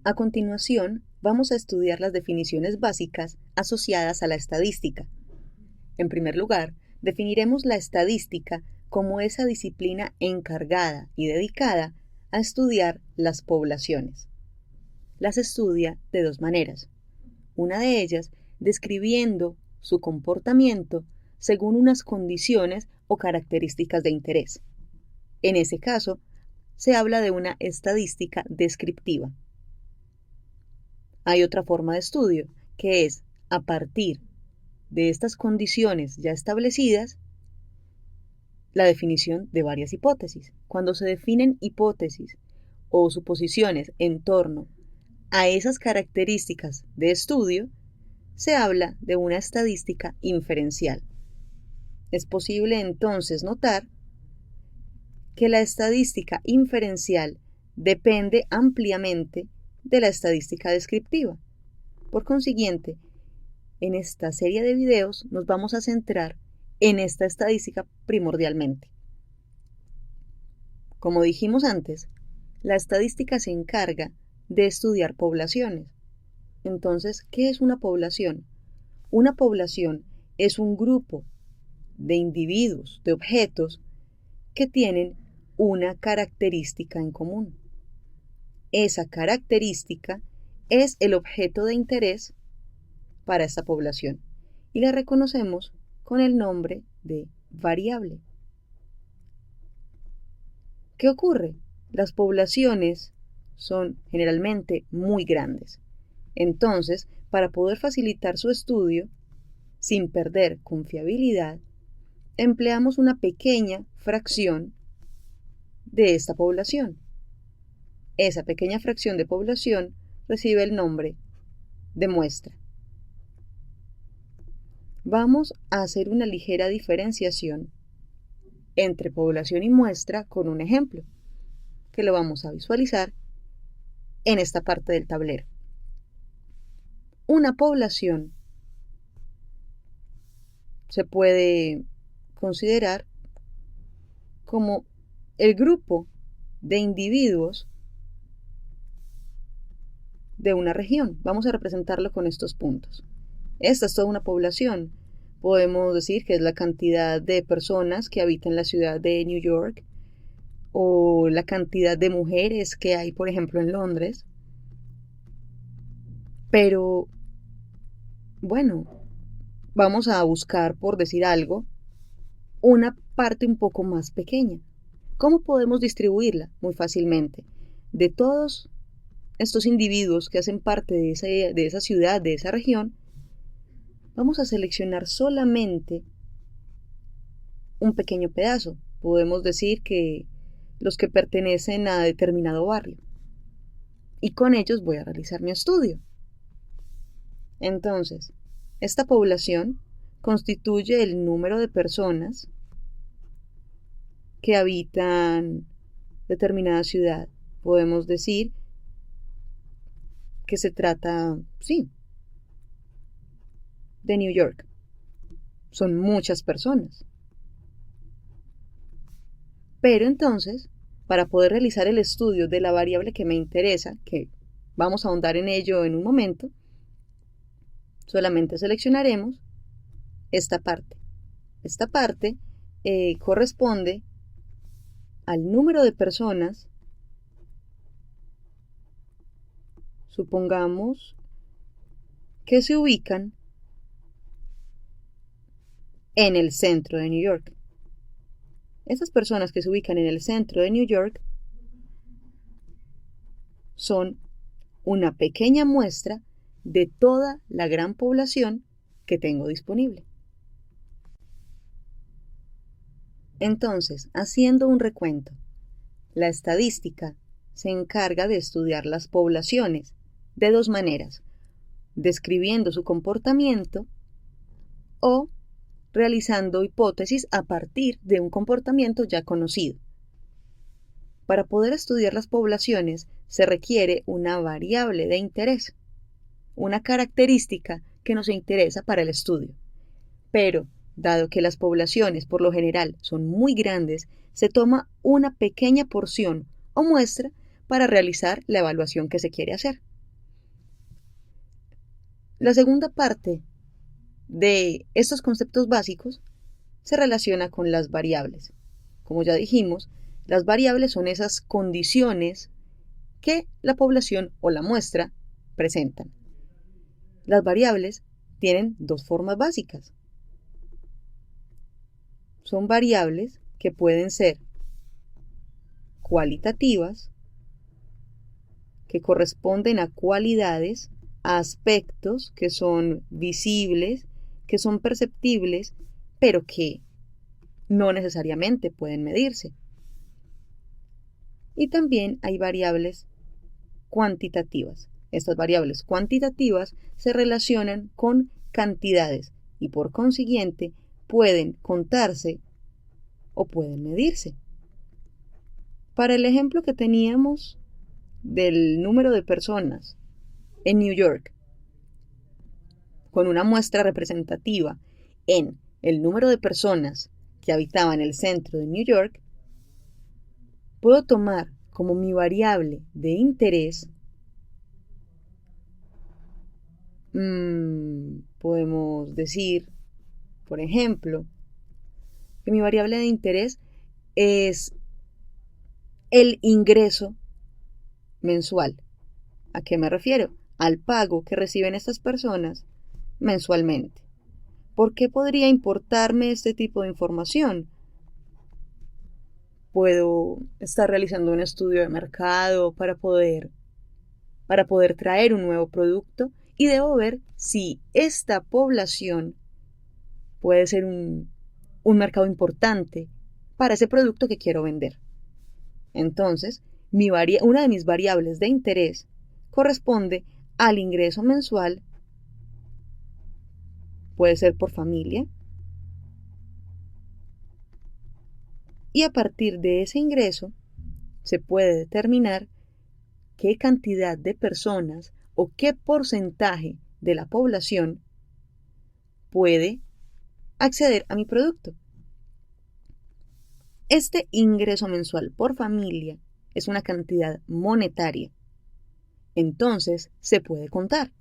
A continuación, vamos a estudiar las definiciones básicas asociadas a la estadística. En primer lugar, definiremos la estadística como esa disciplina encargada y dedicada a estudiar las poblaciones. Las estudia de dos maneras. Una de ellas, describiendo su comportamiento según unas condiciones o características de interés. En ese caso, se habla de una estadística descriptiva. Hay otra forma de estudio, que es, a partir de estas condiciones ya establecidas, la definición de varias hipótesis. Cuando se definen hipótesis o suposiciones en torno a esas características de estudio, se habla de una estadística inferencial. Es posible entonces notar que la estadística inferencial depende ampliamente de la estadística descriptiva. Por consiguiente, en esta serie de videos nos vamos a centrar en esta estadística primordialmente. Como dijimos antes, la estadística se encarga de estudiar poblaciones. Entonces, ¿qué es una población? Una población es un grupo de individuos, de objetos, que tienen una característica en común. Esa característica es el objeto de interés para esta población y la reconocemos con el nombre de variable. ¿Qué ocurre? Las poblaciones son generalmente muy grandes. Entonces, para poder facilitar su estudio, sin perder confiabilidad, empleamos una pequeña fracción de esta población. Esa pequeña fracción de población recibe el nombre de muestra. Vamos a hacer una ligera diferenciación entre población y muestra con un ejemplo, que lo vamos a visualizar en esta parte del tablero. Una población se puede considerar como el grupo de individuos de una región. Vamos a representarlo con estos puntos. Esta es toda una población. Podemos decir que es la cantidad de personas que habitan la ciudad de New York o la cantidad de mujeres que hay, por ejemplo, en Londres. Pero, bueno, vamos a buscar, por decir algo, una parte un poco más pequeña. ¿Cómo podemos distribuirla? Muy fácilmente. De todos estos individuos que hacen parte de esa ciudad, de esa región, vamos a seleccionar solamente un pequeño pedazo. Podemos decir que los que pertenecen a determinado barrio. Y con ellos voy a realizar mi estudio. Entonces, esta población constituye el número de personas que habitan determinada ciudad. Podemos decir que se trata, de New York. Son muchas personas. Pero entonces, para poder realizar el estudio de la variable que me interesa, que vamos a ahondar en ello en un momento, solamente seleccionaremos esta parte. Esta parte corresponde al número de personas, supongamos, que se ubican en el centro de New York. Esas personas que se ubican en el centro de New York son una pequeña muestra de toda la gran población que tengo disponible. Entonces, haciendo un recuento, la estadística se encarga de estudiar las poblaciones de dos maneras: describiendo su comportamiento o realizando hipótesis a partir de un comportamiento ya conocido. Para poder estudiar las poblaciones se requiere una variable de interés, una característica que nos interesa para el estudio. Pero, dado que las poblaciones por lo general son muy grandes, se toma una pequeña porción o muestra para realizar la evaluación que se quiere hacer. La segunda parte de estos conceptos básicos se relaciona con las variables. Como ya dijimos, las variables son esas condiciones que la población o la muestra presentan. Las variables tienen dos formas básicas. Son variables que pueden ser cualitativas, que corresponden a cualidades, a aspectos que son visibles, que son perceptibles, pero que no necesariamente pueden medirse. Y también hay variables cuantitativas. Estas variables cuantitativas se relacionan con cantidades y por consiguiente pueden contarse o pueden medirse. Para el ejemplo que teníamos del número de personas en New York, con una muestra representativa en el número de personas que habitaban el centro de New York, puedo tomar como mi variable de interés, podemos decir, por ejemplo, que mi variable de interés es el ingreso mensual. ¿A qué me refiero? Al pago que reciben estas personas mensualmente. ¿Por qué podría importarme este tipo de información? Puedo estar realizando un estudio de mercado para poder traer un nuevo producto y debo ver si esta población puede ser un mercado importante para ese producto que quiero vender. Entonces, una de mis variables de interés corresponde al ingreso mensual, puede ser por familia, y a partir de ese ingreso se puede determinar qué cantidad de personas o qué porcentaje de la población puede acceder a mi producto. Este ingreso mensual por familia es una cantidad monetaria. Entonces se puede contar.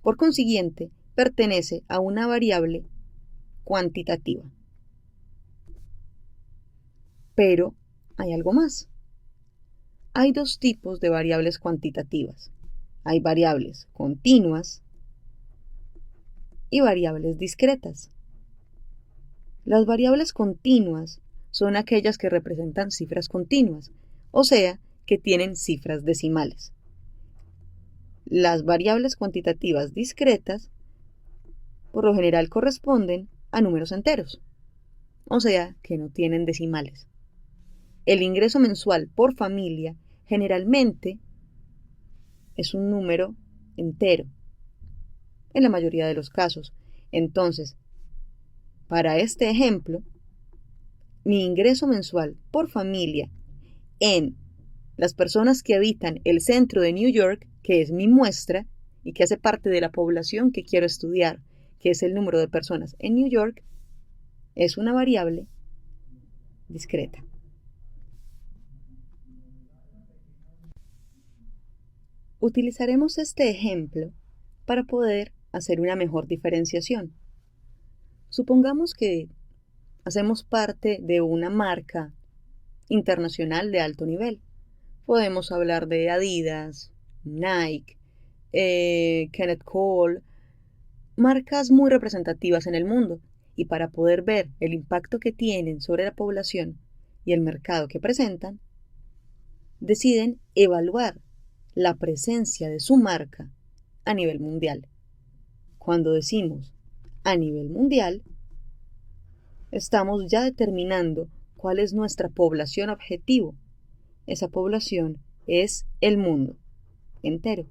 Por consiguiente, pertenece a una variable cuantitativa. Pero hay algo más. Hay dos tipos de variables cuantitativas. Hay variables continuas y variables discretas. Las variables continuas son aquellas que representan cifras continuas, o sea, que tienen cifras decimales. Las variables cuantitativas discretas, por lo general, corresponden a números enteros, o sea, que no tienen decimales. El ingreso mensual por familia generalmente es un número entero, en la mayoría de los casos. Entonces, para este ejemplo, mi ingreso mensual por familia en las personas que habitan el centro de New York, que es mi muestra y que hace parte de la población que quiero estudiar, que es el número de personas en New York, es una variable discreta. Utilizaremos este ejemplo para poder hacer una mejor diferenciación. Supongamos que hacemos parte de una marca internacional de alto nivel. Podemos hablar de Adidas, Nike, Kenneth Cole, marcas muy representativas en el mundo, y para poder ver el impacto que tienen sobre la población y el mercado que presentan, deciden evaluar la presencia de su marca a nivel mundial. Cuando decimos a nivel mundial, estamos ya determinando cuál es nuestra población objetivo. Esa población es el mundo entero.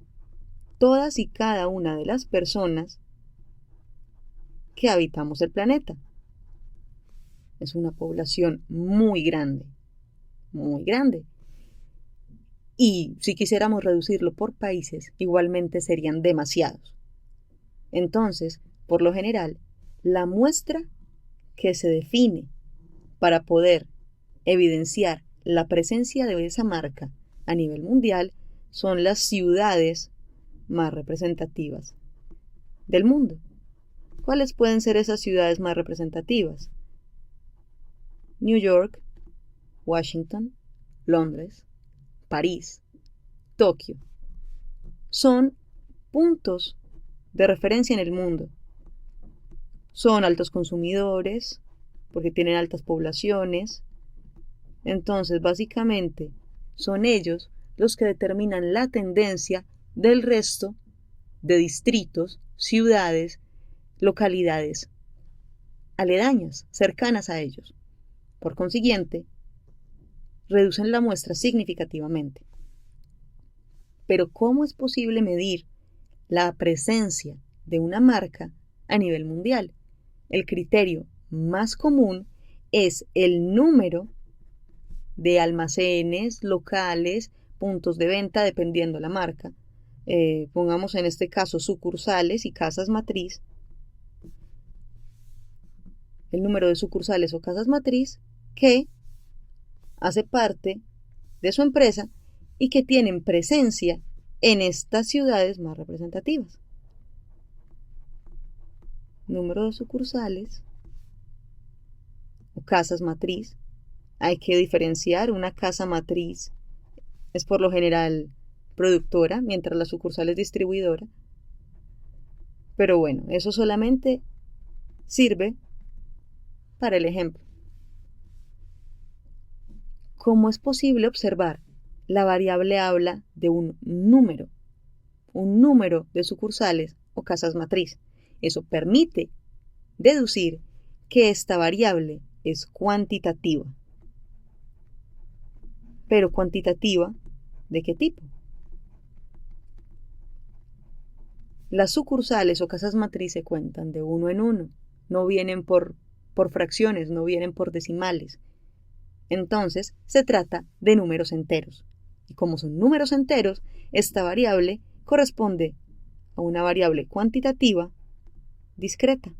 Todas y cada una de las personas que habitamos el planeta. Es una población muy grande, muy grande. Y si quisiéramos reducirlo por países, igualmente serían demasiados. Entonces, por lo general, la muestra que se define para poder evidenciar la presencia de esa marca a nivel mundial son las ciudades más representativas. del mundo. ¿Cuáles pueden ser esas ciudades más representativas? New York, Washington, Londres, París, Tokio. Son puntos de referencia en el mundo. Son altos consumidores, porque tienen altas poblaciones. Entonces, básicamente, son ellos los que determinan la tendencia del resto de distritos, ciudades, localidades aledañas, cercanas a ellos. Por consiguiente, reducen la muestra significativamente. Pero ¿cómo es posible medir la presencia de una marca a nivel mundial? El criterio más común es el número de almacenes, locales, puntos de venta, dependiendo la marca. Pongamos en este caso sucursales y casas matriz. El número de sucursales o casas matriz que hace parte de su empresa y que tienen presencia en estas ciudades más representativas. Número de sucursales o casas matriz. Hay que diferenciar. Una casa matriz es por lo general productora, mientras la sucursal es distribuidora. Pero bueno, eso solamente sirve para el ejemplo. ¿Cómo es posible observar? La variable habla de un número de sucursales o casas matriz. Eso permite deducir que esta variable es cuantitativa. Pero ¿cuantitativa de qué tipo? Las sucursales o casas matriz se cuentan de uno en uno, no vienen por fracciones, no vienen por decimales. Entonces se trata de números enteros. Y como son números enteros, esta variable corresponde a una variable cuantitativa discreta.